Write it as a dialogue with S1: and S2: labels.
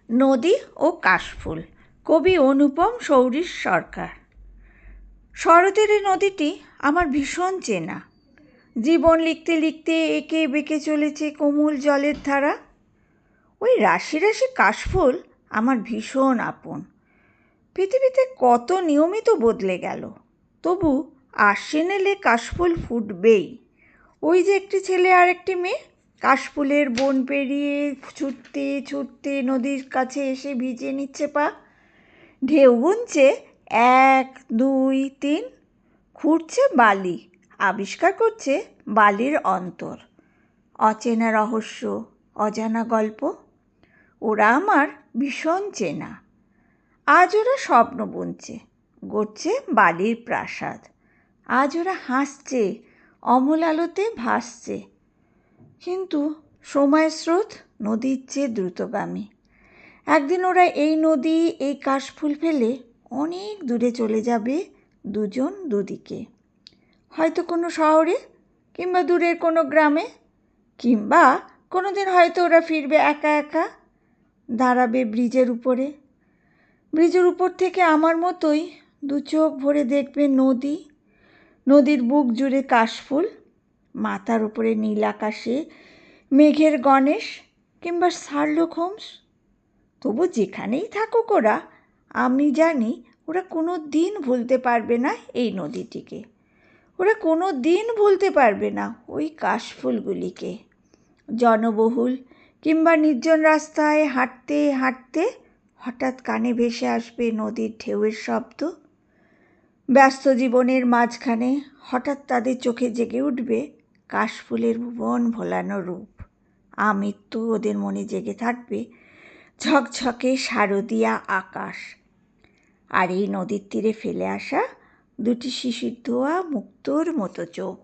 S1: নদী ও কাশফুল, কবি অনুপম সৌরীশ সরকার। শরতের এই নদীটি আমার ভীষণ চেনা। জীবন লিখতে লিখতে এঁকে বেঁকে চলেছে কোমল জলের ধারা। ওই রাশি রাশি কাশফুল আমার ভীষণ আপন। পৃথিবীতে কত নিয়মই তো বদলে গেল, তবু আশ্বিন এলে কাশফুল ফুটবেই। ওই যে একটি ছেলে আর একটি মেয়ে কাশফুলের বন পেরিয়ে ছুটতে ছুটতে নদীর কাছে এসে ভিজিয়ে নিচ্ছে পা। ঢেউ গুনছে 1, 2, 3, খুঁড়ছে বালি, আবিষ্কার করছে বালির অন্তর। অচেনা রহস্য, অজানা গল্প, ওরা আমার ভীষণ চেনা। আজ ওরা স্বপ্ন বুনছে, গড়ছে বালির প্রাসাদ। আজ ওরা হাসছে, অমল আলোতে ভাসছে। কিন্তু সময়ের স্রোত নদীর চেয়ে দ্রুতগামী। একদিন ওরা এই নদী, এই কাশফুল ফেলে অনেক দূরে চলে যাবে, দুজন দুদিকে। হয়তো কোনো শহরে, কিংবা দূরের কোনো গ্রামে, কিংবা কোনো দিন হয়তো ওরা ফিরবে একা একা, দাঁড়াবে ব্রিজের উপরে। ব্রিজের উপর থেকে আমার মতোই দু চোখ ভরে দেখবে নদী, নদীর বুক জুড়ে কাশফুল, মাথার উপরে নীল আকাশে মেঘের গণেশ, কিংবা শার্লক হোমস। তবু যেখানেই থাকুক ওরা, আমি জানি ওরা কোনো দিন ভুলতে পারবে না এই নদীটিকে। ওরা কোনো দিন ভুলতে পারবে না ওই কাশফুলগুলিকে। জনবহুল কিংবা নির্জন রাস্তায় হাঁটতে হাঁটতে হঠাৎ কানে ভেসে আসবে নদীর ঢেউয়ের শব্দ। ব্যস্ত জীবনের মাঝখানে হঠাৎ তাদের চোখে জেগে উঠবে কাশফুলের ভুবন ভোলানো রূপ। আমৃত্যু ওদের মনে জেগে থাকবে ঝকঝকে শারদীয়া আকাশ, আর এই নদীর তীরে ফেলে আসা দুটি শিশির ধোয়া মুক্তোর মতো চোখ।